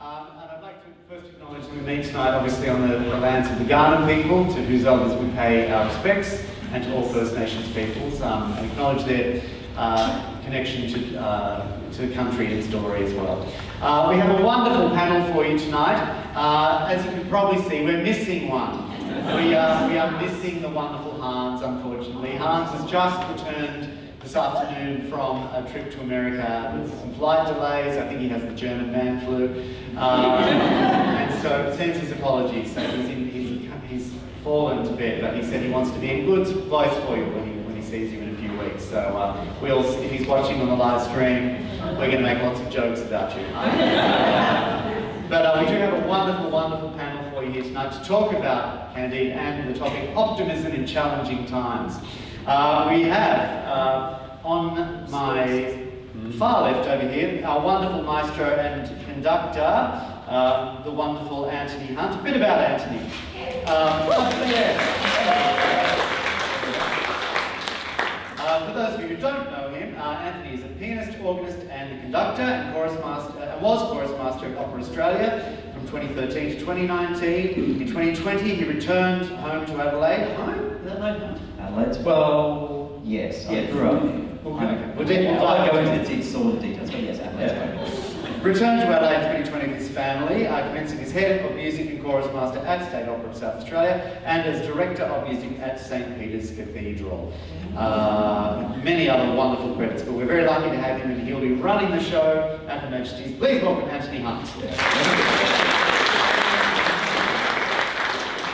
And I'd like to first acknowledge that we meet tonight obviously on the lands of the Kaurna people, to whose elders we pay our respects, and to all First Nations peoples, and acknowledge their connection to the country and story as well. We have a wonderful panel for you tonight. As you can probably see, we're missing one. We are missing the wonderful Hans, unfortunately. Hans has just returned this afternoon from a trip to America with some flight delays. I think he has the German man flu. And so sends his apologies. So he's fallen to bed, but he said he wants to be in good voice for you when he sees you in a few weeks. So if he's watching on the live stream, we're going to make lots of jokes about you. But we do have a wonderful, wonderful panel for you here tonight to talk about Candide and the topic Optimism in Challenging Times. We have on my far left over here our wonderful maestro and conductor, the wonderful Anthony Hunt. A bit about Anthony. For those of you who don't know him, Anthony is a pianist, organist, and conductor, and was chorus master at Opera Australia from 2013 to 2019. In 2020, he returned home to Adelaide. Home? Is that right? Adelaide? Well, yes. I grew up. Okay. I'll go into the sort of details, but yes, Adelaide. Returned to Adelaide in 2020 with his family, commencing as head of music and chorus master at State Opera of South Australia and as director of music at St Peter's Cathedral. Many other wonderful credits, but we're very lucky to have him, and he'll be running the show at Her Majesty's. Please welcome Anthony Hunt.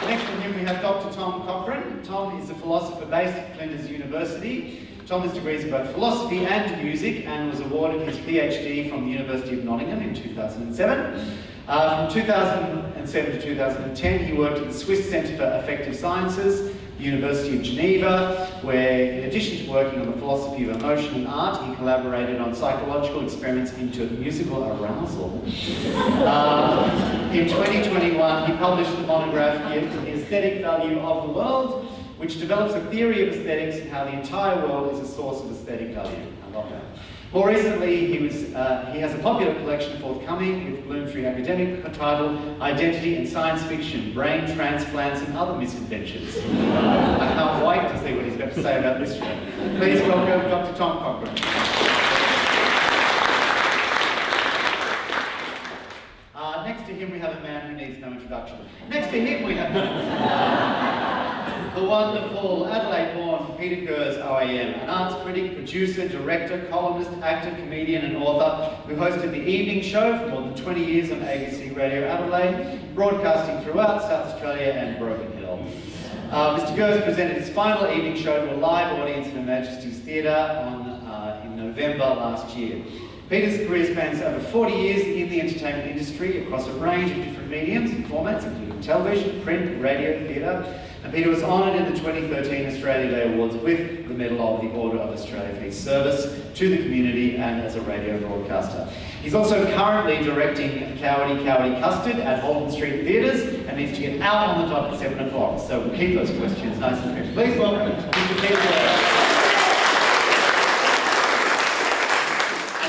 Next to him we have Dr Tom Cochrane. Tom is a philosopher based at Flinders University. Tom has degrees in both philosophy and music and was awarded his PhD from the University of Nottingham in 2007. From 2007 to 2010 he worked at the Swiss Centre for Affective Sciences, the University of Geneva, where in addition to working on the philosophy of emotion and art, he collaborated on psychological experiments into musical arousal. In 2021 he published the monograph The Aesthetic Value of the World, which develops a theory of aesthetics and how the entire world is a source of aesthetic value. I love that. More recently, he has a popular collection forthcoming with Bloomsbury Academic titled Identity and Science Fiction, Brain Transplants and Other Misadventures. I can't wait to see what he's got to say about this show. Please welcome Dr. Tom Cochrane. Next to him we have a man who needs no introduction. Next to him we have the wonderful Adelaide-born Peter Gers OAM, an arts critic, producer, director, columnist, actor, comedian and author who hosted the evening show for more than 20 years on ABC Radio Adelaide, broadcasting throughout South Australia and Broken Hill. Mr Gers presented his final evening show to a live audience in Her Majesty's Theatre in November last year. Peter's career spans over 40 years in the entertainment industry across a range of different mediums and formats, including television, print, radio, theatre. And Peter was honoured in the 2013 Australia Day Awards with the Medal of the Order of Australia for his service to the community and as a radio broadcaster. He's also currently directing Cowardy Custard at Holden Street Theatres and needs to get out on the dot at 7 o'clock. So we'll keep those questions nice and quick. Please welcome Mr. Peter.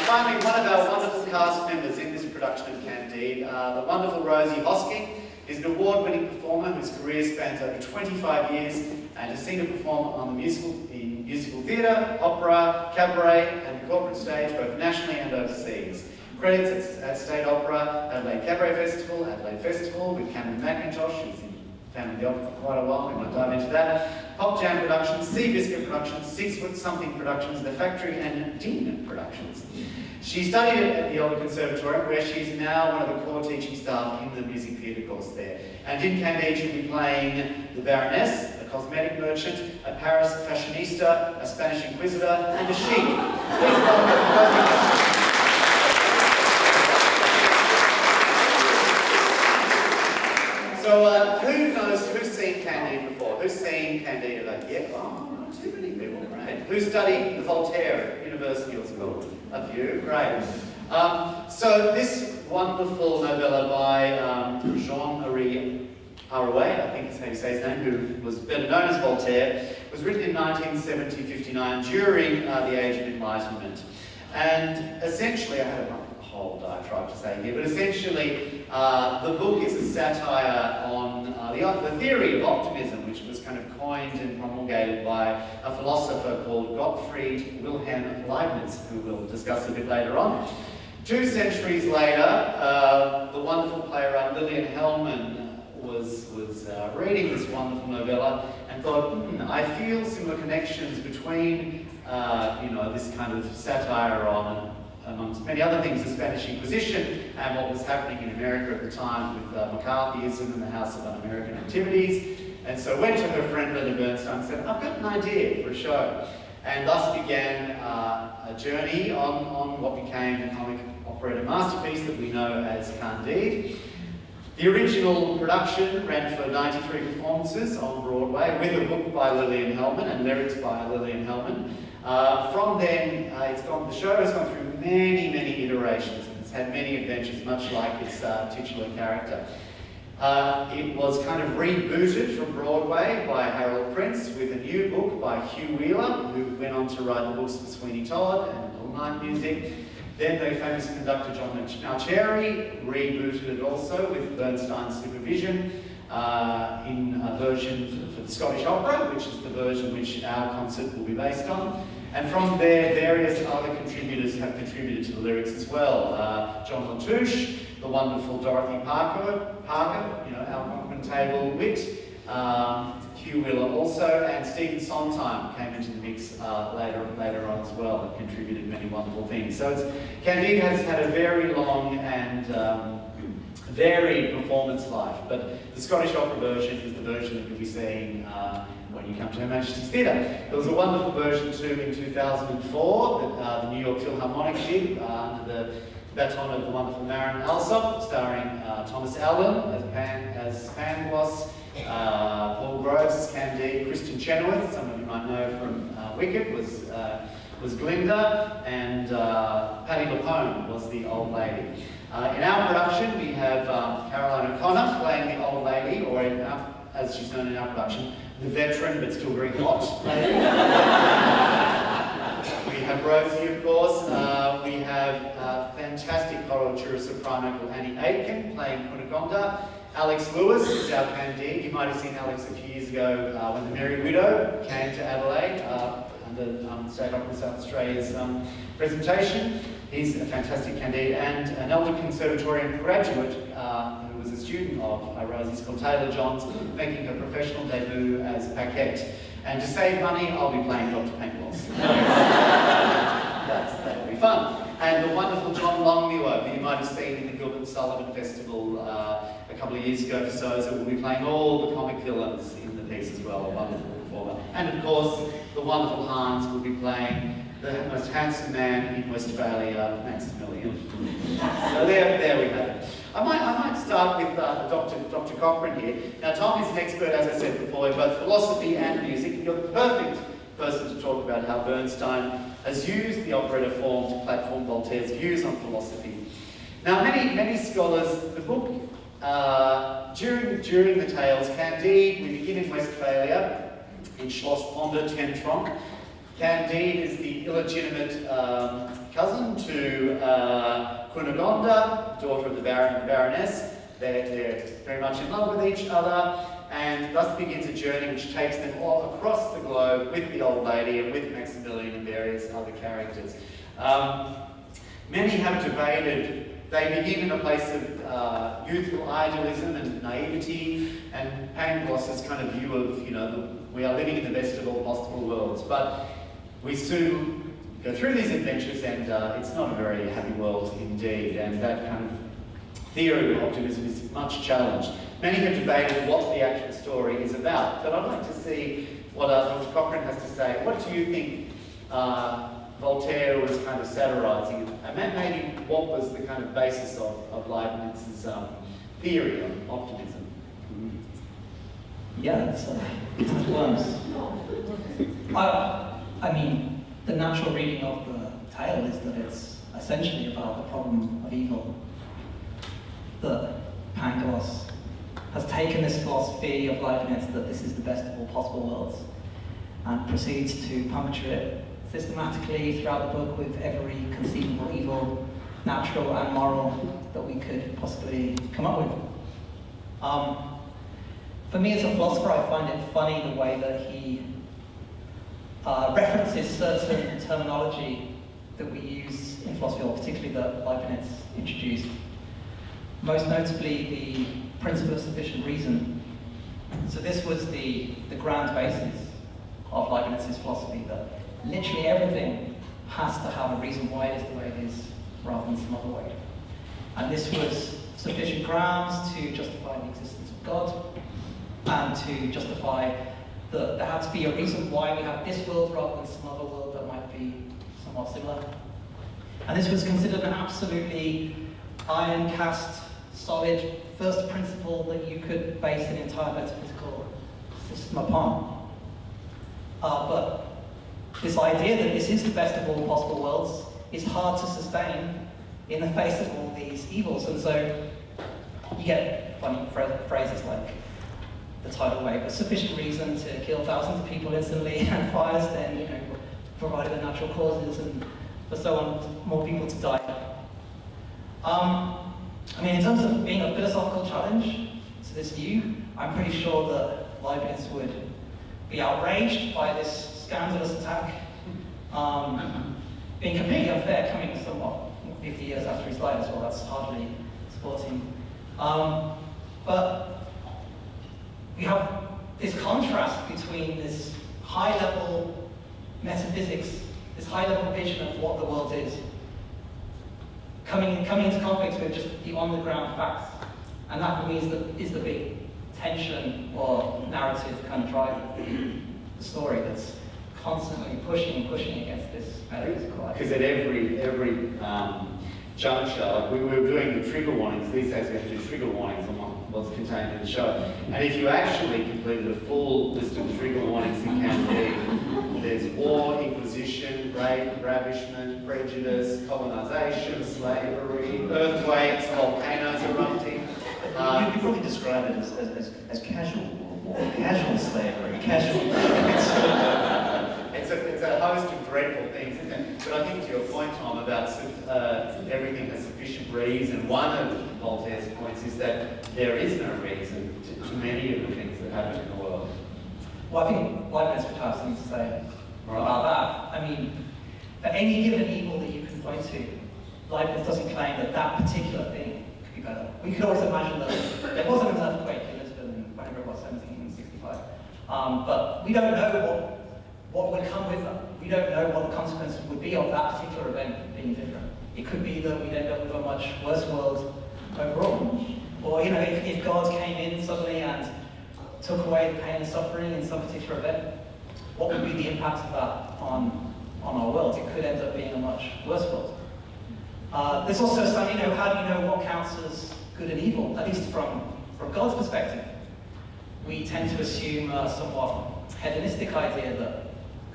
Finally, one of our wonderful cast members in this production of Candide, the wonderful Rosie Hosking, is an award-winning performer whose career spans over 25 years and has seen her perform on in musical theatre, opera, cabaret and the corporate stage, both nationally and overseas. Credits at State Opera, Adelaide Cabaret Festival, Adelaide Festival with Cameron McIntosh, who's in Family the Opera for quite a while, we might dive into that. Pop Jam Productions, Seabiscuit Productions, 6 Foot Something Productions, The Factory and Dean Productions. She studied at the Alder Conservatorium, where she is now one of the core teaching staff in the music theatre course there. And in Candide she'll be playing the Baroness, a cosmetic merchant, a Paris fashionista, a Spanish inquisitor, and a sheik. Please welcome. So, who's seen Candide before? Who's seen Candide? Yeah, not too many people, right? Who studied the Voltaire at University or school? A few, great. So this wonderful novella by Jean-Marie Arouet, I think is how you say his name, who was better known as Voltaire, was written in 1970-59 during the Age of Enlightenment. And essentially, I had a whole diatribe to say here, but essentially the book is a satire on the theory of optimism, which was kind of coined and promulgated by a philosopher called Gottfried Wilhelm Leibniz, who we'll discuss a bit later on. 2 centuries later, the wonderful playwright Lillian Hellman was reading this wonderful novella and thought, I feel similar connections between, this kind of satire on, amongst many other things, the Spanish Inquisition and what was happening in America at the time with McCarthyism and the House of Un-American Activities. And so went to her friend Linda Bernstein and said, I've got an idea for a show. And thus began a journey on what became the comic operetta masterpiece that we know as Candide. The original production ran for 93 performances on Broadway with a book by Lillian Hellman and lyrics by Lillian Hellman. From then, the show has gone through many, many iterations and it's had many adventures, much like its titular character. It was kind of rebooted from Broadway by Harold Prince with a new book by Hugh Wheeler, who went on to write the books for Sweeney Todd and All Night Music. Then the famous conductor John Malcheri rebooted it also with Bernstein's supervision in a version for the Scottish Opera, which is the version which our concert will be based on. And from there, various other contributors have contributed to the lyrics as well. John Latouche, the wonderful Dorothy Parker, Algonquin table wit, Hugh Wheeler also, and Stephen Sondheim came into the mix later on as well and contributed many wonderful things. So Candide has had a very long and varied performance life, but the Scottish Opera version is the version that you'll be seeing when you come to Her Majesty's Theatre. There was a wonderful version too in 2004 that the New York Philharmonic did under the baton of the wonderful Marin Alsop, starring Thomas Allen as Pangloss, Paul Groves as Candide, Christian Chenoweth, some of you might know from Wicked, was Glinda, and Patti LuPone was the old lady. In our production, we have Caroline O'Connor playing the old lady, or as she's known in our production, the veteran but still very hot lady. We have Rosie, of course. We have fantastic coloratura soprano called Annie Aitken playing Cunegonda. Alex Lewis is our Candide. You might have seen Alex a few years ago when The Merry Widow came to Adelaide under State Opera South Australia's presentation. He's a fantastic Candide, and an elder conservatorian graduate who was a student of Rosie's called Taylor Johns, making her professional debut as Paquette. And to save money, I'll be playing Dr Pangloss. That'll be fun. And the wonderful John Longmuir, that you might have seen in the Gilbert and Sullivan Festival a couple of years ago for Soza, will be playing all the comic villains in the piece as well, a wonderful performer. And of course, the wonderful Hans will be playing the most handsome man in Westphalia, Maximilian. So there we have it. I might start with Dr Cochrane here. Now, Tom is an expert, as I said before, in both philosophy and music. You're the perfect person to talk about how Bernstein has used the operetta form to platform Voltaire's views on philosophy. Now, many scholars, the book, during the tales, Candide, we begin in Westphalia, in Schloss Ponder ten Tronk. Candide is the illegitimate cousin to Cunegonda, daughter of the Baron and Baroness. They're very much in love with each other, and thus begins a journey which takes them all across the globe with the old lady and with Maximilian and various other characters. Many have debated, they begin in a place of youthful idealism and naivety, and Pangloss's kind of view of, we are living in the best of all possible worlds. But we soon go through these adventures, and it's not a very happy world indeed, and that kind of theory of optimism is much challenged. Many have debated what the actual story is about, but I'd like to see what Dr Cochrane has to say. What do you think Voltaire was kind of satirising, and maybe what was the kind of basis of Leibniz's theory on optimism? Yeah, it's worms. I mean, the natural reading of the tale is that it's essentially about the problem of evil. That Pangloss has taken this philosophy of Leibniz that this is the best of all possible worlds and proceeds to puncture it systematically throughout the book with every conceivable evil natural and moral that we could possibly come up with. For me as a philosopher, I find it funny the way that he references certain terminology that we use in philosophy, or particularly that Leibniz introduced. Most notably, the principle of sufficient reason. So this was the grand basis of Leibniz's philosophy, that literally everything has to have a reason why it is the way it is, rather than some other way. And this was sufficient grounds to justify the existence of God, and to justify that there had to be a reason why we have this world rather than some other world that might be somewhat similar. And this was considered an absolutely iron-cast, solid first principle that you could base an entire metaphysical system upon. But this idea that this is the best of all possible worlds is hard to sustain in the face of all these evils. And so you get funny phrases like the tidal wave, with sufficient reason to kill thousands of people instantly, and fires then, you know, provided the natural causes, and for so on, more people to die. I mean, in terms of being a philosophical challenge to this view, I'm pretty sure that Leibniz would be outraged by this scandalous attack, being completely unfair, coming somewhat 50 years after his life as well. That's hardly sporting. But we have this contrast between this high-level metaphysics, this high-level vision of what the world is, coming into conflict with just the on-the-ground facts. And that, for me, is the big tension or narrative kind of driving the story that's constantly pushing against this metaphysical idea. Because at every juncture, like we were doing the trigger warnings, these days we have to do trigger warnings on what's contained in the show. And if you actually completed a full list of trigger warnings in Candide, there's war, inquisition, rape, ravishment, prejudice, colonisation, slavery, earthquakes, volcanoes erupting. You could probably describe it as casual war, casual slavery, casual... It's a host of dreadful things, isn't it? But I think to your point, Tom, about everything has sufficient reason, one of Voltaire's points is that there is no reason to many of the things that happen in the world. Well, I think Leibniz would have something to say about that. I mean, for any given evil that you can point to, Leibniz doesn't claim that that particular thing could be better. We could always imagine that there wasn't an earthquake in Lisbon, whenever it was, 1765. But we don't know what would come with that. We don't know what the consequences would be of that particular event being different. It could be that we'd end up with a much worse world overall. Or, you know, if God came in suddenly and took away the pain and suffering in some particular event, what would be the impact of that on our world? It could end up being a much worse world. There's also some, you know, how do you know what counts as good and evil? At least from God's perspective. We tend to assume a somewhat hedonistic idea that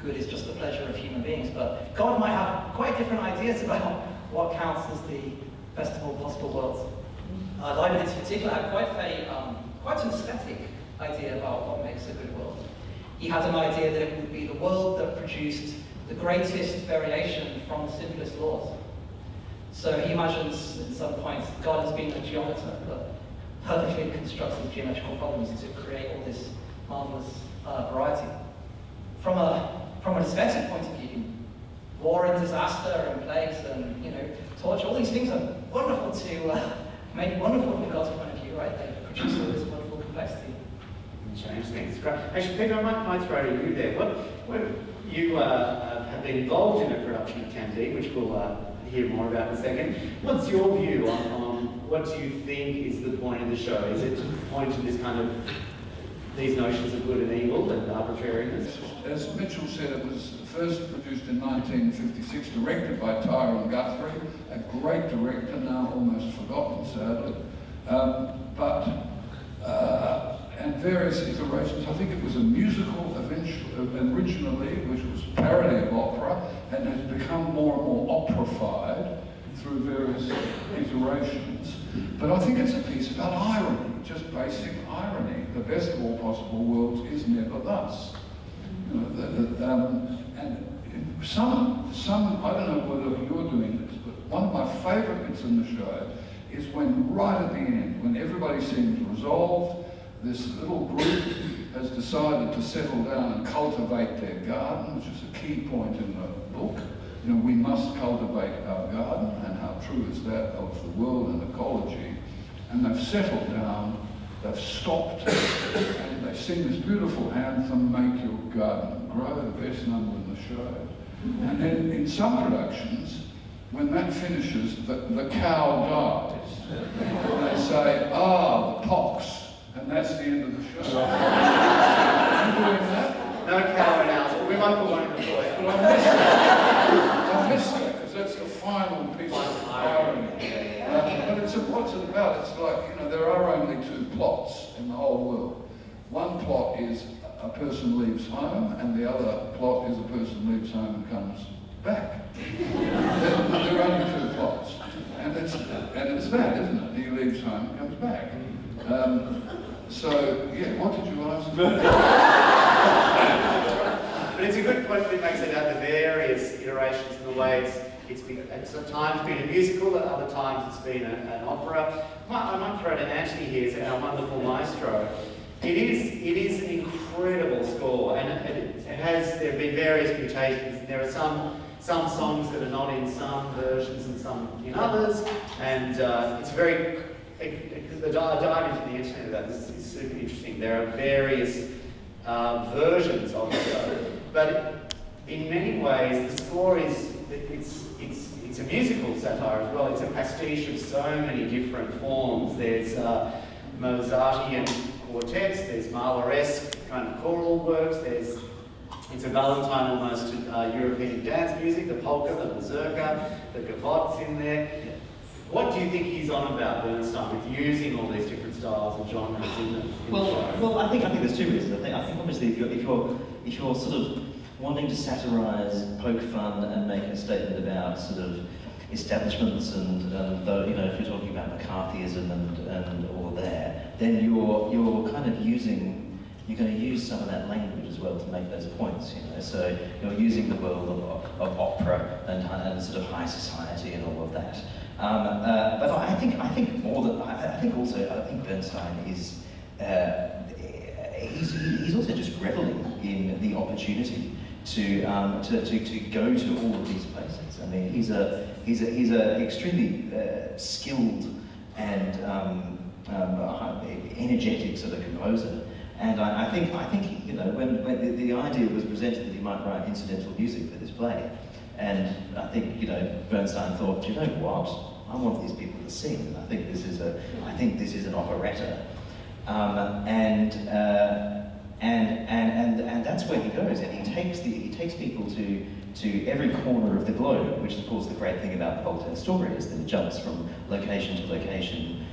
good is just the pleasure of human beings, but God might have quite different ideas about what counts as the best of all possible worlds. Leibniz in particular had quite an aesthetic idea about what makes a good world. He had an idea that it would be the world that produced the greatest variation from the simplest laws. So he imagines, at some points, God as being a geometer that perfectly constructs these geometrical problems to create all this marvelous variety. From an aesthetic point of view, war and disaster and plagues and, you know, torture, all these things are wonderful to make wonderful from God's point of view, right? They produce all this wonderful complexity. Change things. Actually, Peter, I might throw to you there. What you have been involved in a production of Candide, which we'll hear more about in a second. What's your view on what do you think is the point of the show? Is it to point to this kind of these notions of good and evil and arbitrariness? As Mitchell said, it was first produced in 1956, directed by Tyrone Guthrie, a great director, now almost forgotten, sadly. And various iterations. I think it was a musical originally, which was parody of opera, and has become more and more operified through various iterations. But I think it's a piece about irony, just basic irony. The best of all possible worlds is never thus. You know, and some, I don't know whether you're doing this, but one of my favourite bits in the show is when right at the end, when everybody seems resolved, this little group has decided to settle down and cultivate their garden, which is a key point in the book. You know, we must cultivate our garden, and how true is that of the world and ecology. And they've settled down, they've stopped, and they sing this beautiful anthem, Make Your Garden Grow, the best number in the show. And then in some productions, when that finishes, the cow dies. And they say, the pox. And that's the end of the show. Are you doing that? No cow in ours, but we might put one in the foyer. But I missed that, because that's the final piece of irony. But what's it about? It's like, you know, there are only two plots in the whole world. One plot is a person leaves home, and the other plot is a person leaves home and comes back. There are only two plots. And it's that, isn't it? He leaves home and comes back. So, yeah, what did you ask? But it's a good point that it makes about the various iterations and the way it's at times been a musical, at other times it's been an opera. I might throw to Anthony here, as our wonderful maestro. It is an incredible score, and there have been various mutations. There are some songs that are not in some versions and some in others, and it's very. The dive into the internet of that is super interesting. There are various versions of the show, but in many ways the score it's a musical satire as well. It's a pastiche of so many different forms. There's Mozartian quartets, there's Mahler-esque kind of choral works, it's a Valentine almost to European dance music, the polka, the mazurka, the gavottes in there. What do you think he's on about, Bernstein, with using all these different styles and genres in the show? Well, I think there's two reasons. I think obviously if you're sort of wanting to satirise, poke fun, and make a statement about sort of establishments and you know, if you're talking about McCarthyism and all of that, then you're kind of you're going to use some of that language as well to make those points, you know. So you're using the world of opera and sort of high society and all of that. But I think Bernstein is he's also just reveling in the opportunity to go to all of these places. I mean, he's a extremely skilled and energetic sort of composer. And I think you know, when the idea was presented that he might write incidental music for this play, and I think, you know, Bernstein thought, you know what, I want these people to sing, and I think this is an operetta, and that's where he goes, and he takes people to every corner of the globe, which of course the great thing about the Voltaire story is that it jumps from location to location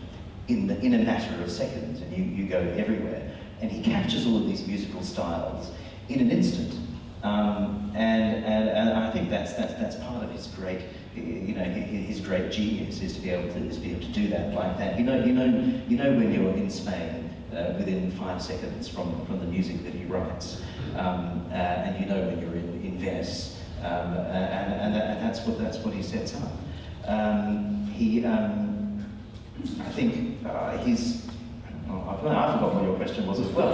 in a matter of seconds, and you go everywhere. And he captures all of these musical styles in an instant, and I think that's part of his great, you know, his great genius is to be able to do that like that. You know when you're in Spain within 5 seconds from the music that he writes, and you know when you're in Venice, and that's what he sets up. I think he's. I forgot what your question was as well.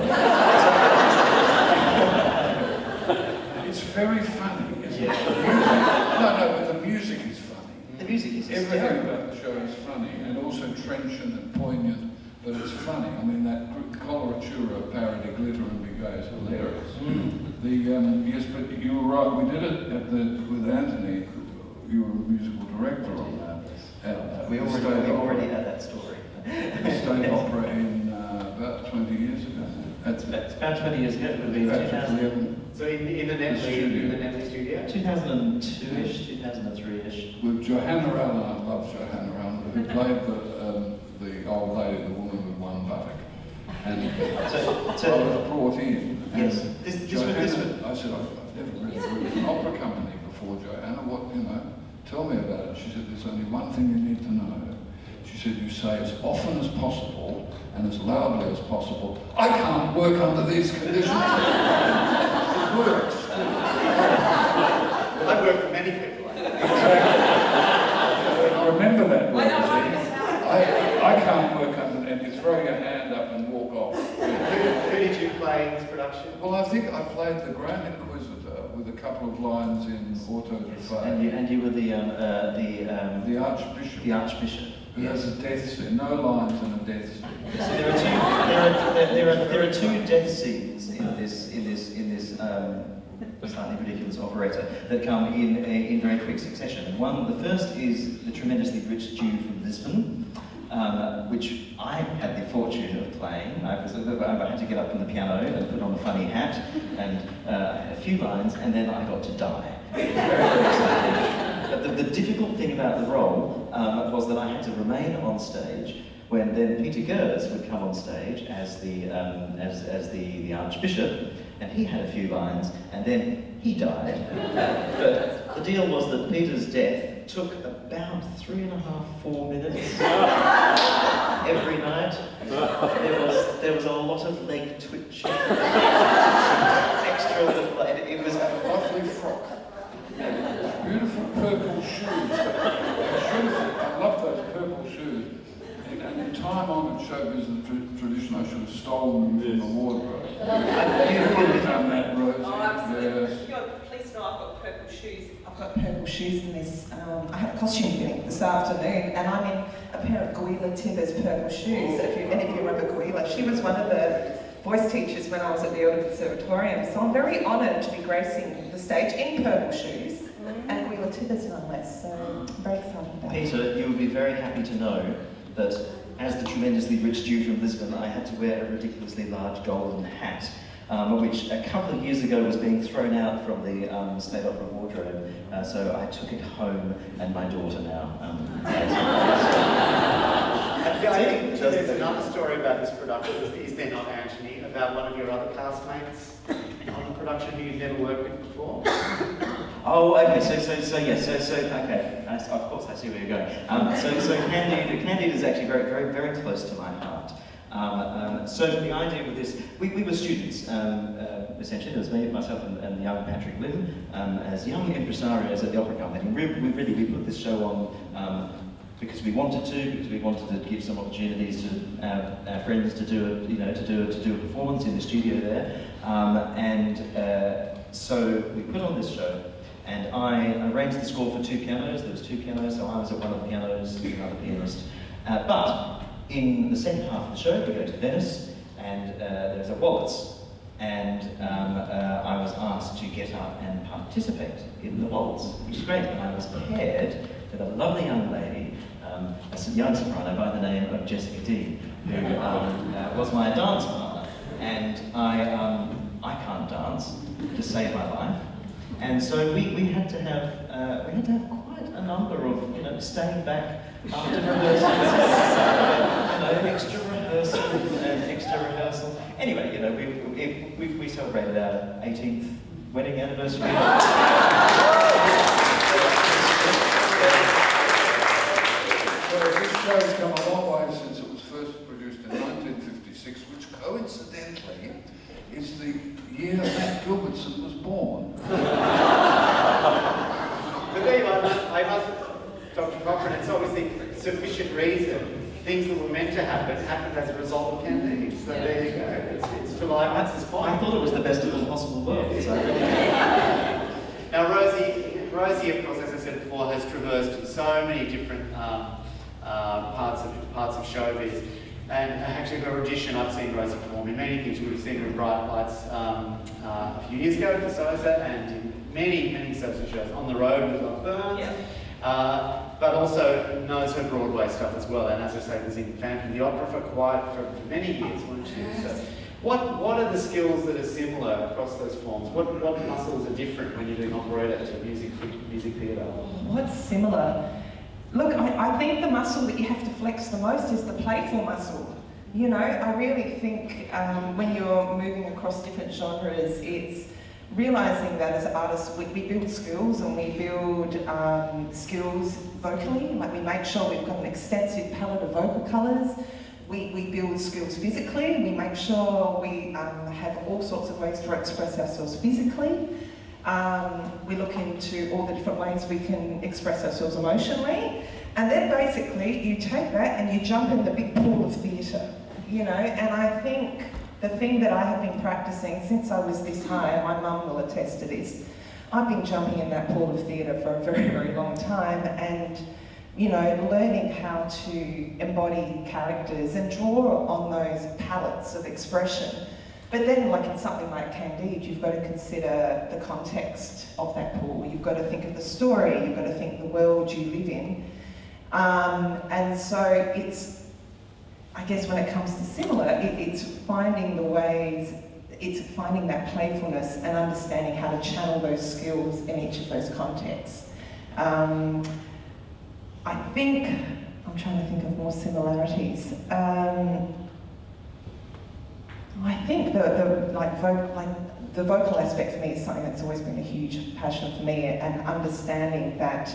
It's very funny, isn't it? No, but the music is funny. The music is everything about the show is funny, and also trenchant and poignant, but it's funny. I mean, that coloratura parody, Glitter and Be Gay, is hilarious. Yes, but you were right. We did it with Anthony. You were a musical director on that. We already had that story. The State Opera in about 20 years ago. It's about 20 years ago. It would be 2000. So in the Netley studio? 2002-ish, 2003-ish. With Johanna Allen, I love Johanna Allen, who played the old lady, the woman with one buttock. And I was brought in. Yes. I said, I've never really worked with an opera company before, Johanna. What, you know, tell me about it. She said, there's only one thing you need to know. She said, you say as often as possible and as loudly as possible, I can't work under these conditions. It works. I've worked with many people like that. play in this production? Well, I think I played the Grand Inquisitor with a couple of lines in Auto de Fe. And you were the Archbishop. The Archbishop. Who has a death scene, no lines and a death scene. So there are two death scenes in this slightly ridiculous operetta that come in very quick succession. And the first is the tremendously rich Jew from Lisbon, which I had the fortune of playing. I had to get up from the piano and put on a funny hat and a few lines, and then I got to die. Very, very exciting. But the difficult thing about the role was that I had to remain on stage when then Peter Gers would come on stage as the Archbishop, and he had a few lines, and then he died. But the deal was that Peter's death took about 3.5–4 minutes every night. There was a lot of leg twitching, extra little. It was a lovely frock. Beautiful purple shoes. I love those purple shoes. And in time-honoured show business tradition, I should have stolen them from the wardrobe. You would have done that, Rosie. Oh, absolutely. Yes. Please know I've got purple shoes. I've got purple shoes in this. I had a costume fitting this afternoon, and I'm in a pair of Gwila Tibbers purple shoes. If you remember Gwila, she was one of the voice teachers when I was at the Early Conservatorium. So I'm very honoured to be gracing the stage in purple shoes. And Gwila Tibbers no less, so I'm very excited about it. Peter, you will be very happy to know that as the tremendously rich Jew from Lisbon, I had to wear a ridiculously large golden hat, which a couple of years ago was being thrown out from the State Opera wardrobe, so I took it home, and my daughter now. I think there's another story about this production, is there not, Anthony, about one of your other castmates on the production who you've never worked with before? Oh, okay. So okay. Of course, I see where you're going. So Candide is actually very, very, very close to my heart. So the idea with this, we were students. Essentially, there was me, myself, and young Patrick Lim as young impresarios at the Opera Company. We put this show on because we wanted to give some opportunities to our friends to do a performance in the studio there, so we put on this show. And I arranged the score for 2 pianos. There was 2 pianos, so I was at one of the pianos, another pianist. But in the second half of the show, we go to Venice, and there's a waltz. And I was asked to get up and participate in the waltz, which is great. And I was paired with a lovely young lady, a young soprano by the name of Jessica D, who was my dance partner. And I can't dance to save my life. And so we had to have quite a number of staying back after rehearsal, extra rehearsal. Anyway, we celebrated our 18th wedding anniversary. Well, this show has come a long way since it was first produced in 1956, which coincidentally is the year Matt Gilbertson was born. But there you are, I must, Dr. Cochrane, it's obviously sufficient reason. Things that were meant to happen happened as a result of Candide. So there you go. It's to Matt's point. I thought it was the best of all possible worlds. Now, Rosie, of course, as I said before, has traversed so many different parts of showbiz. And actually, her audition, I've seen Rosie perform in many things. You would have seen her in Bright Lights a few years ago for SOSA, and in many, many SOSA shows. On the Road with Love Burns. Yeah. But also knows her Broadway stuff as well. And as I say, was in Phantom of the Opera for many years, wasn't she? Yes. So, what are the skills that are similar across those forms? What muscles are different when you're doing operetta to music theatre? What's similar? Look, I think the muscle that you have to flex the most is the playful muscle. I really think when you're moving across different genres, it's realising that as artists, we build skills, and we build skills vocally. Like, we make sure we've got an extensive palette of vocal colours. We build skills physically. We make sure we have all sorts of ways to express ourselves physically. We look into all the different ways we can express ourselves emotionally. And then basically you take that and you jump in the big pool of theatre, and I think The thing that I have been practicing since I was this high, and my mum will attest to this, I've been jumping in that pool of theatre for a very, very long time, and you know, learning how to embody characters and draw on those palettes of expression. But then, like in something like Candide, you've got to consider the context of that pool. You've got to think of the story, you've got to think of the world you live in. And so it's, I guess when it comes to similar, it's finding the ways, it's finding that playfulness and understanding how to channel those skills in each of those contexts. I think, I'm trying to think of more similarities. I think the vocal aspect for me is something that's always been a huge passion for me, and understanding that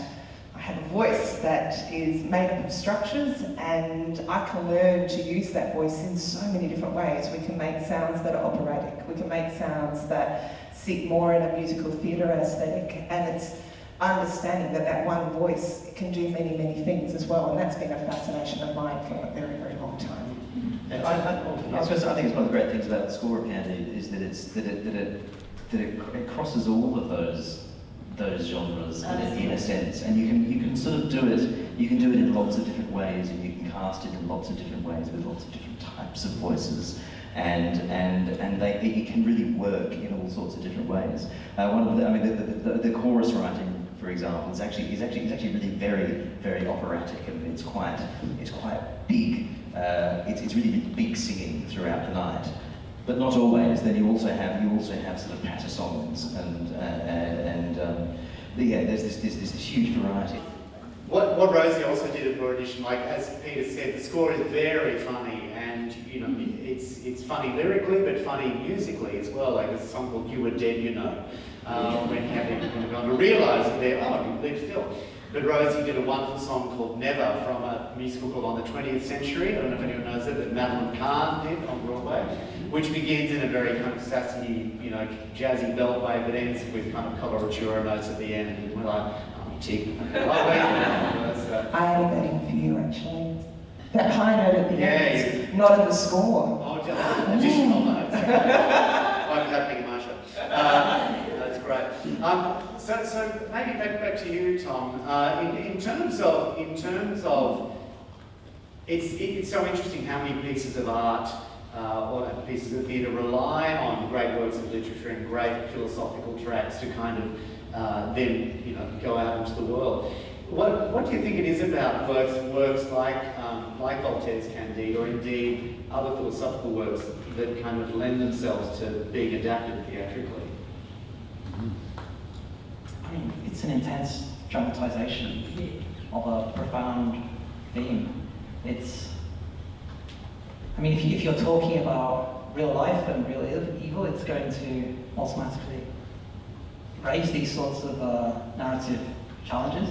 I have a voice that is made up of structures, and I can learn to use that voice in so many different ways. We can make sounds that are operatic, we can make sounds that sit more in a musical theatre aesthetic, and it's understanding that that one voice can do many, many things as well, and that's been a fascination of mine for a very, very long time. I think it's one of the great things about the score of Candide is that it crosses all of those genres in a sense, and you can sort of do it. You can do it in lots of different ways, and you can cast it in lots of different ways with lots of different types of voices, and it can really work in all sorts of different ways. The chorus writing, for example, is actually really very, very operatic, and it's quite big. It's really big singing throughout the night, but not always. Then you also have sort of patter songs, there's this huge variety. What Rosie also did at Royal Edition, like as Peter said, the score is very funny, and you know it's funny lyrically, but funny musically as well. Like there's a song called "You Were Dead, You Know," when Kevin kind of to realise that they're you live still. But Rosie did a wonderful song called Never from a musical called On the 20th Century. I don't know if anyone knows it, that Madeline Kahn did on Broadway, which begins in a very kind of sassy, you know, jazzy belt way, but ends with kind of coloratura notes at the end. And we're like, oh, tick. I am betting for you, actually. That high note at the end is not in the score. Oh, additional notes. I'm happening in my show. That's great. So maybe back to you, Tom. In terms of, it's so interesting how many pieces of art or pieces of theatre rely on great works of literature and great philosophical tracks to kind of then go out into the world. What do you think it is about works like Voltaire's Candide, or indeed other philosophical works that kind of lend themselves to being adapted theatrically? I mean, it's an intense dramatisation of a profound theme. If you're talking about real life and real evil, it's going to automatically raise these sorts of narrative challenges.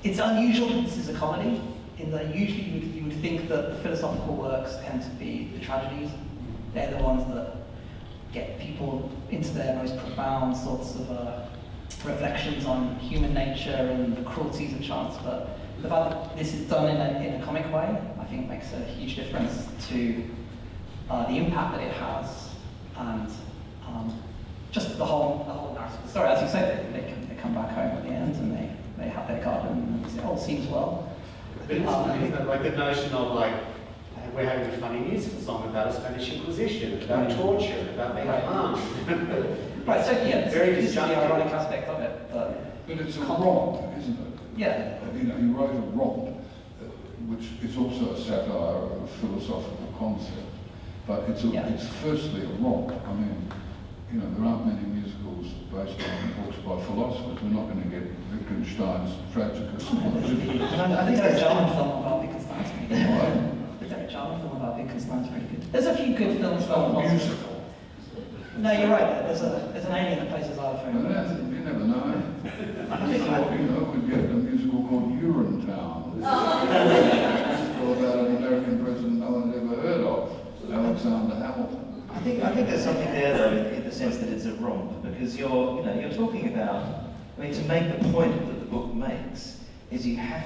It's unusual that this is a comedy, in that usually you would think that the philosophical works tend to be the tragedies. They're the ones that get people into their most profound sorts of reflections on human nature and the cruelties of chance. But the fact that this is done in a comic way, I think makes a huge difference to the impact that it has, and just the whole narrative of the story. As you say, they come back home at the end and they have their garden and it all seems well. But it's funny, isn't it? Like the notion of we're having a funny musical song about a Spanish Inquisition, about torture, about being harmed. Right, so yeah, very this is the disjunctive. ironic aspect of it. But it's a romp, isn't it? Yeah. He wrote a romp, which is also a satire of a philosophical concept. But it's firstly a romp. I mean, there aren't many musicals based on books by philosophers. We're not going to get Wittgenstein's Tragicus. I think there's a German film about Wittgenstein's pretty good. There's a German film about Wittgenstein's pretty good. There's a few good films about philosophers. Musical. No, you're right. There's an alien that plays a xylophone. You never know. I thought, we'd get a musical called Urinetown. It's all about an American president no one's ever heard of, Alexander Hamilton. I think there's something there though, in the sense that it's a romp, because you're talking about. To make the point that the book makes is you have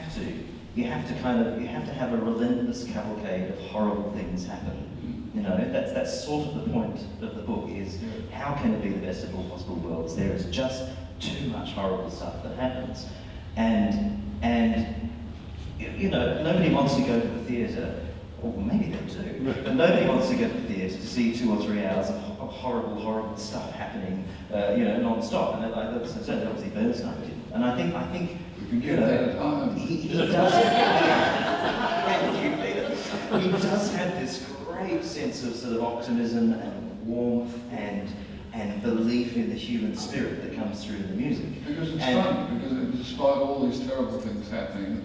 you have to have a relentless cavalcade of horrible things happen. You know, that's sort of the point of the book, is how can it be the best of all possible worlds? There is just too much horrible stuff that happens. And you know, nobody wants to go to the theatre, or maybe they do, but nobody wants to go to the theatre to see 2 or 3 hours of horrible stuff happening, you know, non-stop. And certainly obviously Bernstein did. And I think you can get that at home. He does. Thank you, Peter. He does have this great sense of sort of optimism and warmth and belief in the human spirit that comes through in the music. Because it's funny, because despite all these terrible things happening,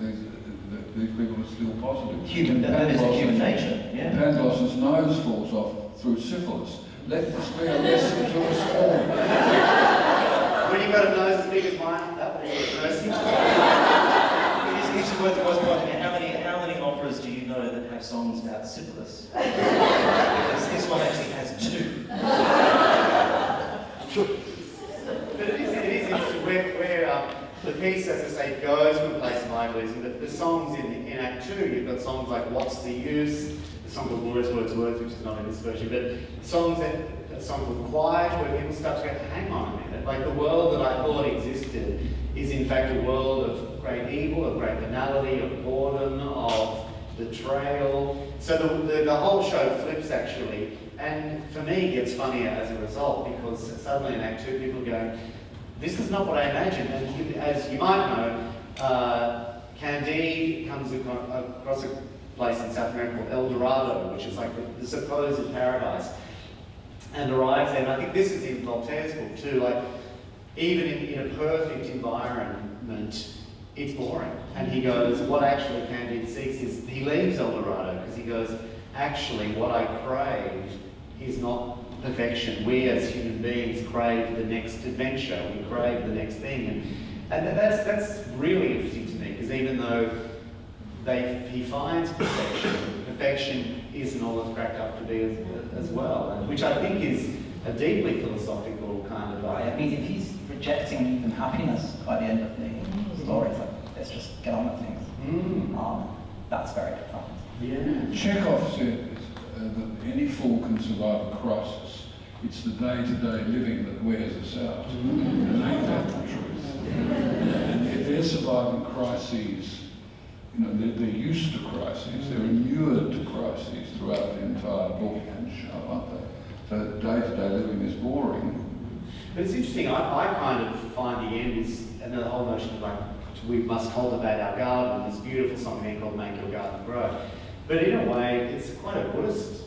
these people are still positive. That is the human nature. Yeah. Pangloss's nose falls off through syphilis. Let this be a lesson to us all. When you've got a nose as big as mine, that would be mercy. It's worth pointing out, how many operas do you know that have songs about syphilis? Because this one actually has 2. But it is interesting where the piece, as I say, goes from a place of idealism. The songs in Act 2, you've got songs like What's the Use, the song called Words, which is not in this version, but songs a song called Quiet, where people start to go, hang on a minute, like the world that I thought existed is in fact a world of great evil, of great banality, of boredom, of betrayal. So the whole show flips actually, and for me it gets funnier as a result, because suddenly in Act 2 people go, this is not what I imagined. And as you might know, Candide comes across a place in South America called El Dorado, which is like the supposed paradise, and arrives there. And I think this is in Voltaire's book too, like even in a perfect environment, it's boring. And he goes, what actually Candide seeks is, he leaves El Dorado because he goes, actually what I crave is not perfection. We as human beings crave the next adventure, we crave the next thing. And that's really interesting to me, because even though he finds perfection isn't all it's cracked up to be as well, which I think is a deeply philosophical kind of... Right, I mean, if he's rejecting even happiness by the end of the story, it's like, let's just get on with things. That's very profound. Yeah. Chekhov said that any fool can survive a crisis. It's the day-to-day living that wears us out. And ain't that the truth? And if they're surviving crises, you know, they're used to crises, they're inured to crises throughout the entire book and show, aren't they? So day-to-day living is boring. But it's interesting, I kind of find the end is another whole notion of like, we must cultivate our garden, this beautiful song there called Make Your Garden Grow. But in a way, it's quite a Buddhist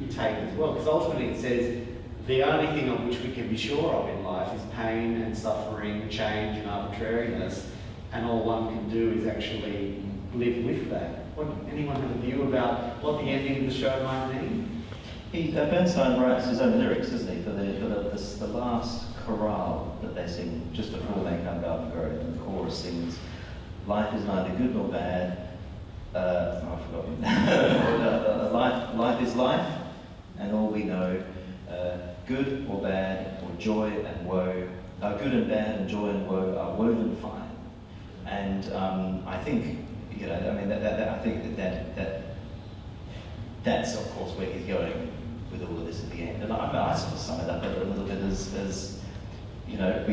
take as well, because ultimately it says the only thing on which we can be sure of in life is pain and suffering, change and arbitrariness, and all one can do is actually live with that. Anyone have a view about what the ending of the show might mean? Bernstein writes his own lyrics, doesn't he, for the last chorale that they sing just before they come out and grow, and the chorus sings, life is neither good nor bad, I've forgotten. Life is life, and all we know, good or bad, or joy and woe, good and bad and joy and woe are woven fine. And I think, you know, I mean, I think that's of course where he's going with all of this at the end. And I sort of sum it up a little bit as you know,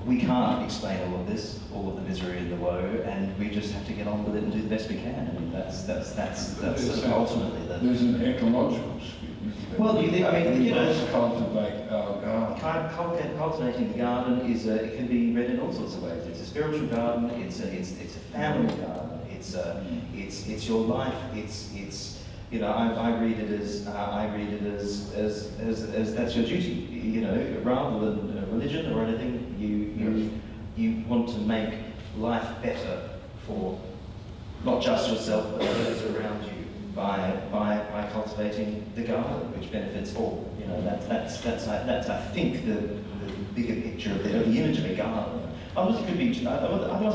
we can't explain all of this, all of the misery and the woe, and we just have to get on with it and do the best we can. And that's sort of ultimately the... There's an ecological spin. Well, I mean, you know, let's cultivate our garden. Cultivating the garden it can be read in all sorts of ways. It's a spiritual garden. It's a family garden. It's your life. It's you know, I read it as that's your duty. You know, rather than religion or anything, you want to make life better for not just yourself but those around you by cultivating the garden, which benefits all. You know, that's I think the bigger picture of the image of a garden. Otherwise,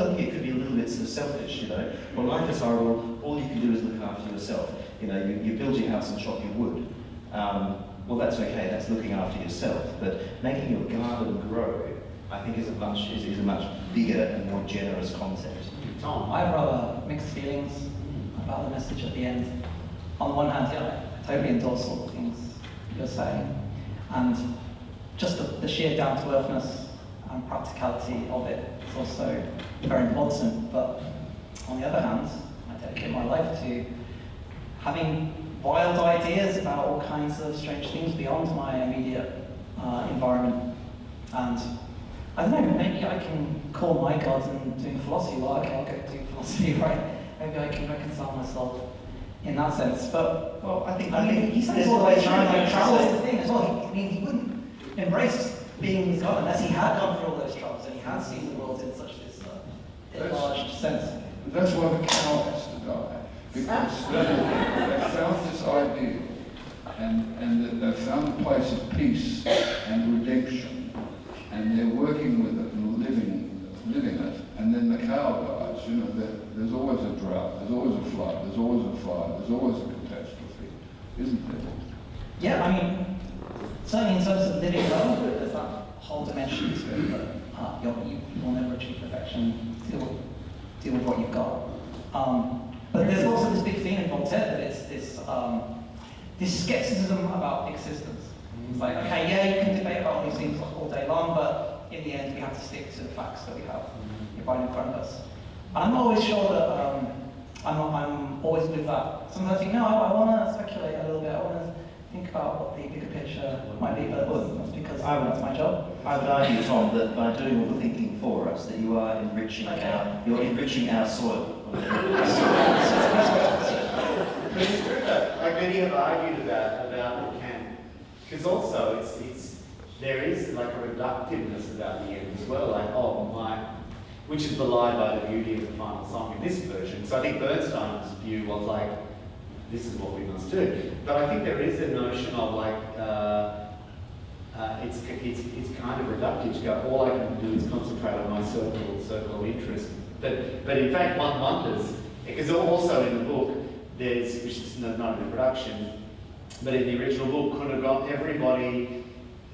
I think it could be a little bit sort of selfish. You know, when life is horrible, all you can do is look after yourself. You know, you build your house and chop your wood. Well, that's okay. That's looking after yourself. But making your garden grow, I think, is a much bigger and more generous concept. Tom? I have rather mixed feelings about the message at the end. On the one hand, yeah, I totally endorse all the things you're saying, and just the sheer down-to-earthness and practicality of it is also very important. But on the other hand, I dedicate my life to having wild ideas about all kinds of strange things beyond my immediate environment. And I don't know, maybe I can call my God and doing philosophy. Well, okay, I'll go do philosophy, right? Maybe I can reconcile myself in that sense. But Well, I think he says there's all the way always through, time like, to travel is say- the thing as well. He wouldn't embrace being his God unless he had gone through all those troubles and he had seen the world in such this enlarged sense. That's why the cow has to die. Because they found this ideal, and they found a place of peace and redemption, and they're working with it and living it, and then the cow dies. You know, there's always a drought, there's always a flood, there's always a fire, there's always a catastrophe, isn't there? Yeah, I mean, certainly in terms of living well, there's that whole dimension to it, that you will never achieve perfection, deal with what you've got. But there's also this big theme in Voltaire that it's this skepticism about existence. It's like, okay, yeah, you can debate about all these things all day long, but in the end we have to stick to the facts that we have right in front of us. And I'm not always sure that, I'm always with that. Sometimes I think, no, I want to speculate a little bit, I want to think about what the bigger picture might be, but that's because that's my job. I would argue, Tom, that by doing all the thinking for us, that you are enriching you're enriching our soil. But it's true that, like many have argued about the canon, because also there is like a reductiveness about the end as well, like which is belied by the beauty of the final song in this version. So I think Bernstein's view was like, this is what we must do. But I think there is a notion of like, it's kind of reductive to go, all I can do is concentrate on my circle of interest. But in fact, one wonders, because also in the book, which is not in the production, but in the original book, Cunegonde,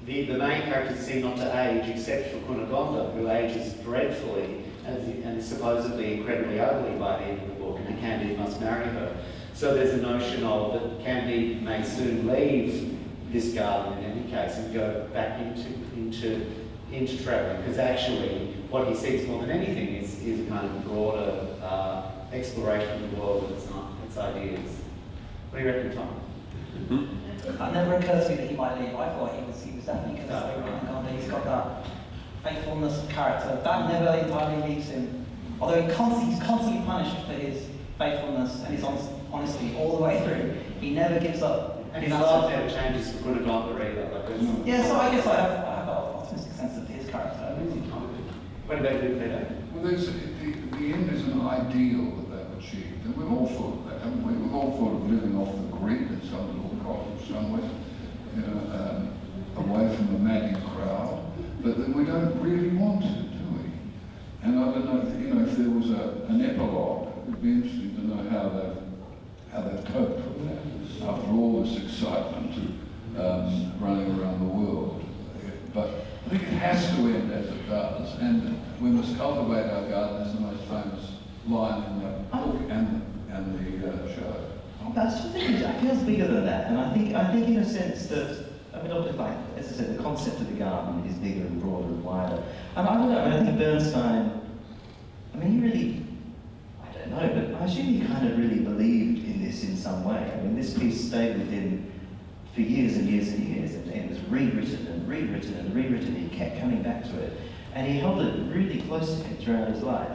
the main characters seem not to age except for Cunegonde, who ages dreadfully and is supposedly incredibly ugly by the end of the book, and Candide must marry her. So there's a notion of that Candide may soon leave this garden in any case and go back into travelling, because actually what he seeks more than anything is a kind of broader exploration of the world and its ideas. What do you reckon, Tom? That never occurred to me that he might leave. I thought he was definitely going to stay with Candide. He's got that faithfulness of character. That never entirely leaves him. Although he's constantly punished for his faithfulness and his honesty all the way through. He never gives up. And his life never changes for Cunegonde either. Yeah, so I guess I have an optimistic sense of his character. What about you, Peter? Well, the end is an ideal that they've achieved, and we've all thought of that, haven't we? We've all thought of living off the grid in some little cottage somewhere, away from the madding crowd, but then we don't really want it, do we? And I don't know, if there was an epilogue, it'd be interesting to know how they've coped with that after all this excitement running around the world. But I think it has to end as it does, and we must cultivate our garden is the most famous line in the book and the show. I still think it feels bigger than that, and I think in a sense that, like, as I said, the concept of the garden is bigger and broader and wider. And I don't know, I think Bernstein, he really, I don't know, but I assume he kind of really believed in this in some way. This piece stayed with him for years and years and years, and it was rewritten and rewritten and rewritten. He kept coming back to it, and he held it really close to him throughout his life.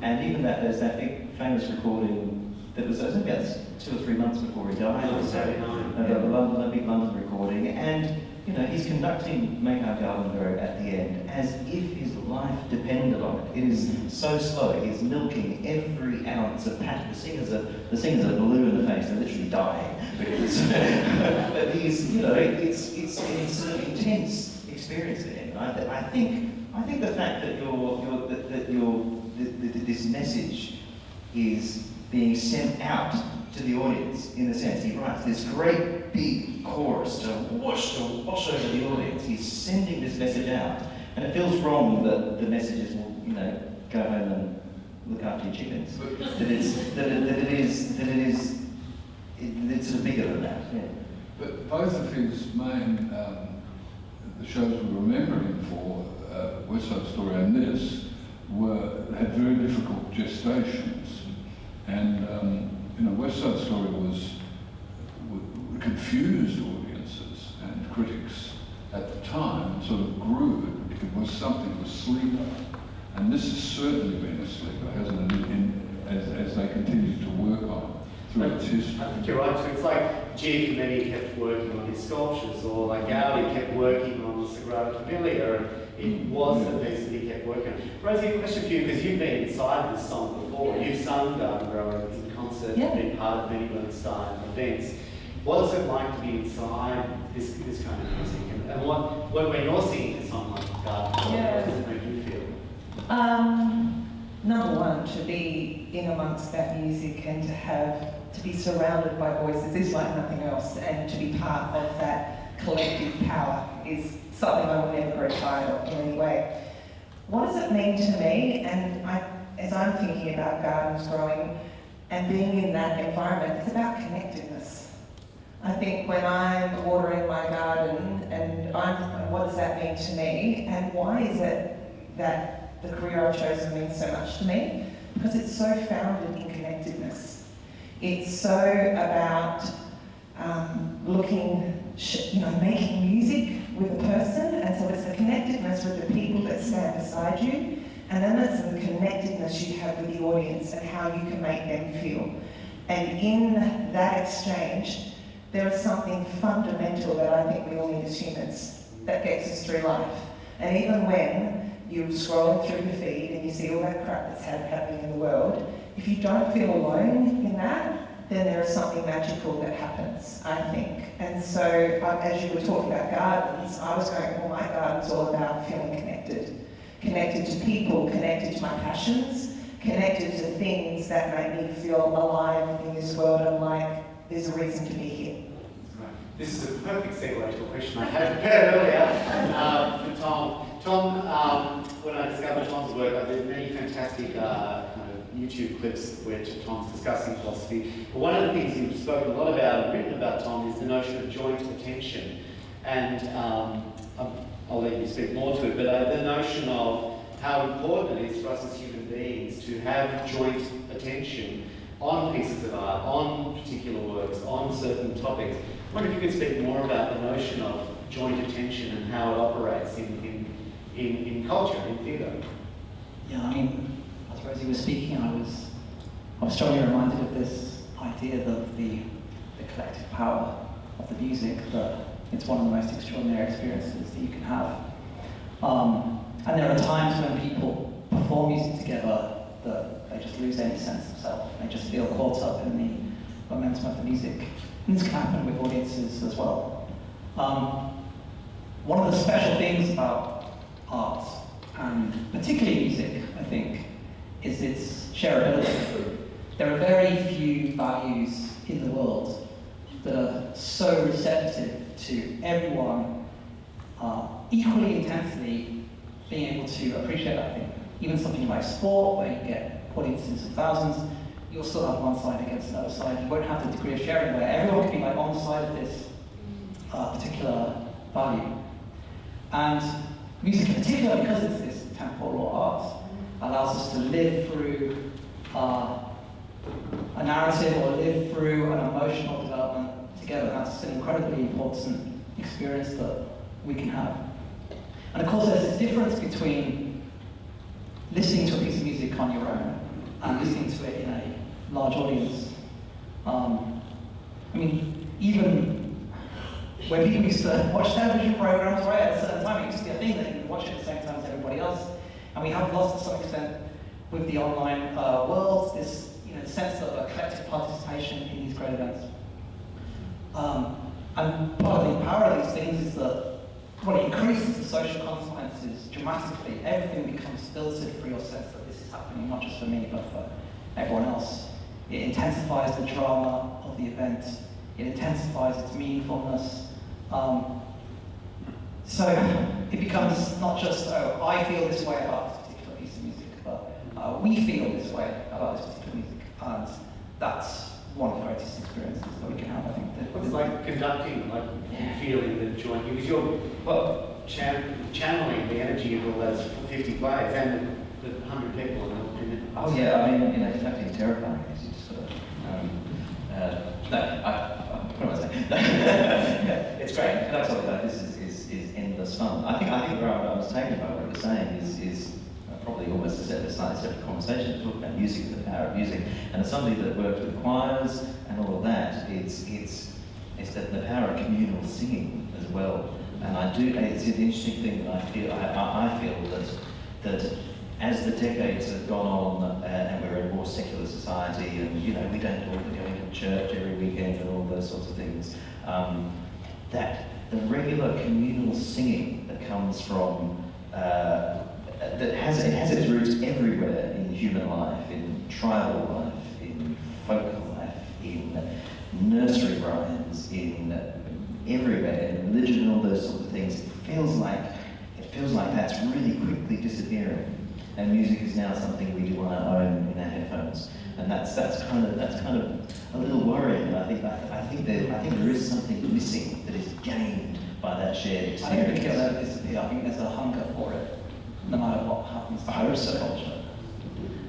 And even there's that big famous recording that was, I think, about 2 or 3 months before he died, or so, a big London recording, and he's conducting Make Our Garden Grow at the end as if his life depended on it. It is so slow. He's milking every ounce of passion. The singers are blue in the face. They're literally dying. But he's, it's an intense experience for him. I think the fact that this message is being sent out to the audience, in a sense. He writes this great big chorus to wash over the audience. He's sending this message out, and it feels wrong that the messages will, go home and look after your chickens. It's sort of bigger than that. Yeah. But both of his main the shows we remember him for, West Side Story and this, had very difficult gestations, and West Side Story confused audiences and critics at the time, sort of grew it. It was something of a sleeper, and this has certainly been a sleeper, hasn't it? As they continue to work on through its history. I think you're right. So it's like Giacometti kept working on his sculptures, or like Gaudi kept working on the Sagrada Familia. It was the piece that he kept working on. Rosie, a question for you, because you've been inside this song before. You've sung Garden Grower in concert, Yeah. been part of many Bernstein events. What is it like to be inside this kind of music? And when you're singing a song like Garden Grower, Yeah. what does it make you feel? Number one, to be in amongst that music and to be surrounded by voices is like nothing else, and to be part of that collective power is something I will never grow tired of in any way. What does it mean to me? And as I'm thinking about gardens growing and being in that environment, it's about connectedness. I think when I'm watering my garden and what does that mean to me, and why is it that the career I've chosen means so much to me? Because it's so founded in connectedness. It's so about making music with a person, and so it's the connectedness with the people that stand beside you, and then it's the connectedness you have with the audience and how you can make them feel. And in that exchange, there is something fundamental that I think we all need as humans that gets us through life. And even when you're scrolling through the feed and you see all that crap that's happening in the world, if you don't feel alone in that, then there is something magical that happens, I think. And so, as you were talking about gardens, I was going, well, my garden's all about feeling connected. Connected to people, connected to my passions, connected to things that make me feel alive in this world and like there's a reason to be here. This is a perfect segue to a question I had prepared earlier for Tom. Tom, when I discovered Tom's work, I did many fantastic YouTube clips where Tom's discussing philosophy. But one of the things you've spoken a lot about and written about, Tom, is the notion of joint attention. And I'll let you speak more to it, but the notion of how important it is for us as human beings to have joint attention on pieces of art, on particular works, on certain topics. I wonder if you could speak more about the notion of joint attention and how it operates in culture, in theatre. Yeah, I mean, as Rosie was speaking, I was strongly reminded of this idea of the collective power of the music, that it's one of the most extraordinary experiences that you can have. And there are times when people perform music together that they just lose any sense of self. They just feel caught up in the momentum of the music. And this can happen with audiences as well. One of the special things about art, and particularly music, I think, is its shareability. There are very few values in the world that are so receptive to everyone equally intensely being able to appreciate that thing. Even something like sport, where you get audiences of thousands, you'll still have one side against another side. You won't have the degree of sharing where everyone can be like on the side of this particular value. And music in particular, because it's this temporal art, allows us to live through a narrative or live through an emotional development together. That's an incredibly important experience that we can have. And of course, there's this difference between listening to a piece of music on your own and listening to it in a large audience. I mean, even when people used to watch television programs, right, at a certain time, it used to be a thing that you could watch it at the same time as everybody else. And we have lost to some extent with the online world this sense of a collective participation in these great events. And part of the power of these things is that it increases the social consequences dramatically. Everything becomes filtered through your sense that this is happening not just for me, but for everyone else. It intensifies the drama of the event. It intensifies its meaningfulness. So it becomes not just, oh, I feel this way about this particular piece of music, but we feel this way about this particular music. And that's one of the greatest experiences that we can have, I think. It's like conducting, like feeling the joint, because you're channeling the energy of all those 50 players and the 100 people in it. Oh yeah, I mean, conducting is terrifying. It's just sort of, what am I saying? It's great. And that's what this is endless fun. I think where I was taken by what you were saying is probably almost a slightly separate conversation to talk about music and the power of music. And as somebody that worked with choirs and all of that, it's that the power of communal singing as well. And it's an interesting thing that I feel that as the decades have gone on and we're in a more secular society and we don't all be going to church every weekend and all those sorts of things, that the regular communal singing that comes from that has its roots everywhere in human life, in tribal life, in folk life, in nursery rhymes, in everywhere, in religion, all those sorts of things. It feels like that's really quickly disappearing, and music is now something we do on our own in our headphones, and that's kind of a little worrying. I think there is something missing that is gained by that shared experience. I don't think it'll ever disappear. I think there's a hunger for it, no matter what happens. I hope so.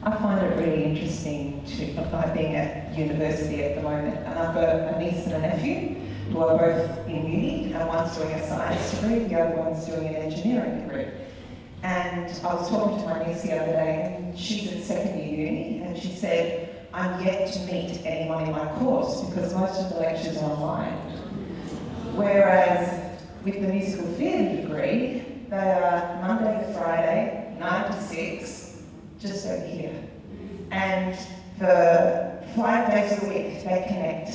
I find it really interesting by being at university at the moment, and I've got a niece and a nephew who are both in uni, and one's doing a science degree, the other one's doing an engineering degree. And I was talking to my niece the other day, and she's at second year uni, and she said, I'm yet to meet anyone in my course because most of the lectures are online. Whereas with the musical theatre degree, they are Monday to Friday, 9 to 6, just over here. And for 5 days a week, they connect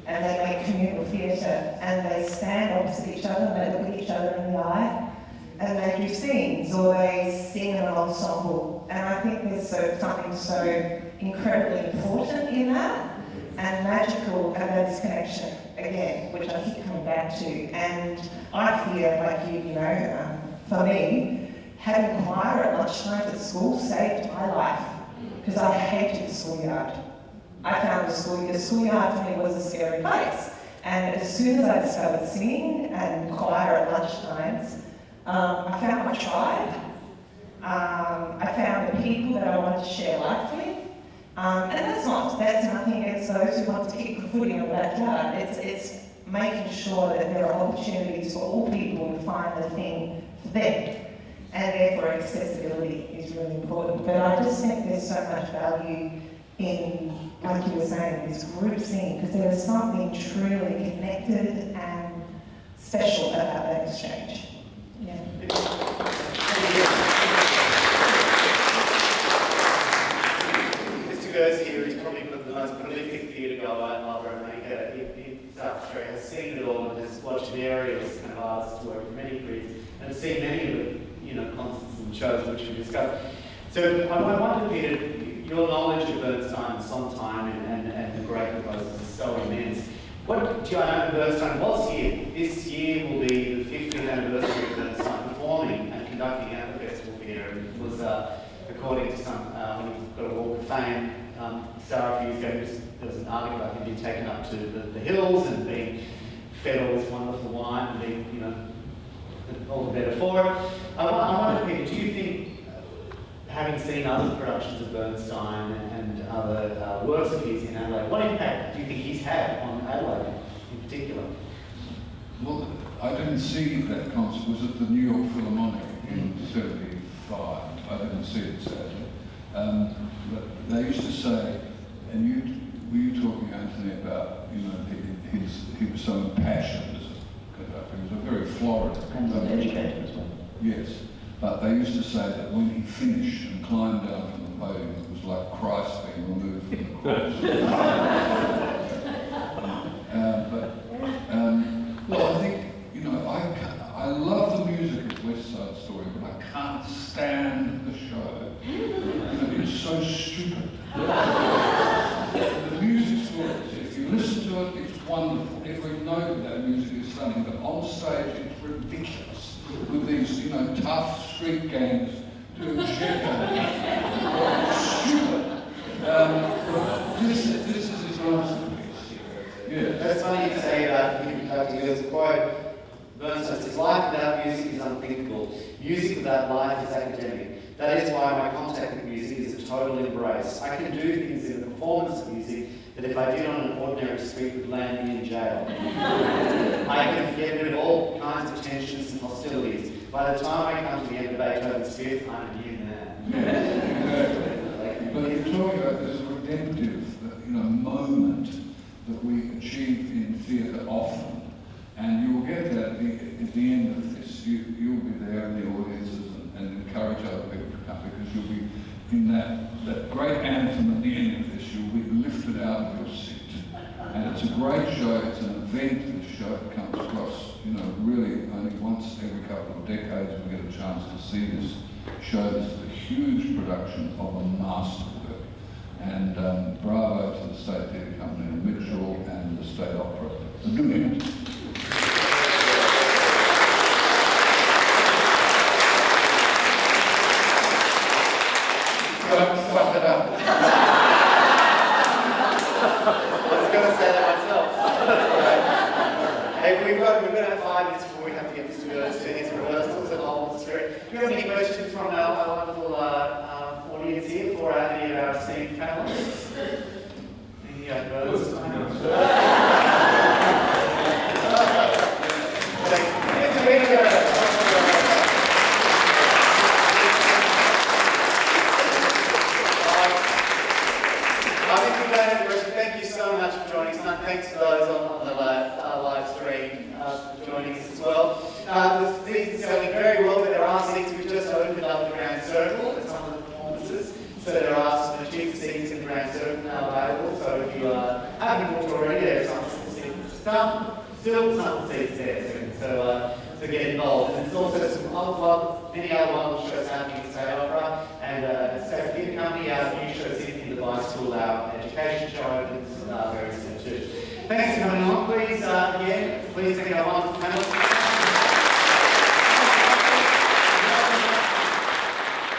and they make communal theatre and they stand opposite each other and they look at each other in the eye and they do scenes or they sing in an ensemble. And I think there's something so incredibly important in that and magical about this connection, again, which I keep coming back to. And I feel like for me, having choir at lunchtime at school saved my life because I hated the schoolyard. I found the schoolyard for me was a scary place. And as soon as I discovered singing and choir at lunchtimes, I found my tribe. I found the people that I wanted to share life with. And that's nothing against those who want to kick the footy in the backyard. It's making sure that there are opportunities for all people to find the thing for them. And therefore accessibility is really important. But I just think there's so much value in, like you were saying, this group singing, because there is something truly connected and special about that exchange. Yeah. Mr. Gers here is probably the most prolific theatre goer and lover and maker in South Australia, has seen it all and has watched various kind of artists work in many careers and has seen many of the concerts and shows which we discussed. So I wonder, Peter, your knowledge of Bernstein and Sondheim and the great composers is so immense. I know Bernstein was here. This year will be the 50th anniversary of Bernstein performing and conducting at the festival theatre. It was, according to some, when he got a Walk of Fame, Sarah, a few years ago, there was an article about him being taken up to the hills and being fed all this wonderful wine and being, all the better for it. I wonder, Peter, do you think, having seen other productions of Bernstein and other works of his in Adelaide, what impact do you think he's had on Adelaide in particular? Well, I didn't see that concert. Was it the New York Philharmonic in '75? I didn't see it, sadly. But they used to say, and were you talking, Anthony, about he was so impassioned as a conductor. He was a very florid educator as well. Yes, but they used to say that when he finished and climbed down from the podium, it was like Christ being removed from the cross. Well, I think, I love the music of West Side Story, but I can't stand the show. It's so stupid. The music's good. If you listen to it, it's wonderful. Every note of that music is stunning, but on stage it's ridiculous. With these, tough street gangs doing shit. conductor, he has a quote, Bernstein says, life without music is unthinkable. Music without life is academic. That is why my contact with music is a total embrace. I can do things in the performance of music that if I did on an ordinary street would land me in jail. I can get rid of all kinds of tensions and hostilities. By the time I come to the end of Beethoven's Fifth, I'm a new man. Exactly. But you're talking about this redemptive, moment that we achieve in theatre often. And you'll get that at the end of this. You'll be there in the audiences and encourage other people to come, because you'll be in that great anthem at the end of this. You'll be lifted out of your seat. And it's a great show. It's an event. This show comes across, really only once every couple of decades we get a chance to see this show. This is a huge production of a masterwork. And bravo to the State Theatre Company and Mitchell and the State Opera for doing it. Fuck it up. I was going to say that myself. Hey, we've got to have 5 minutes before we have to get this to his rehearsals and all the spirit. Do you have any questions from our wonderful audience here for any of our esteemed panelists? Any Thank you so much for joining us, and thanks to those on the live stream for joining us as well. The season's going very well, but there are seats. We just opened up the Grand Circle at some of the performances, so there are some cheap seats in the Grand Circle now available. So if you haven't booked already, there are still some seats there. So get involved. And there's also many other wonderful shows happening at State Opera, and State Theatre Company, our new show, Symphony of the Bicycle, our education show opens very soon too. Thanks for coming along. Please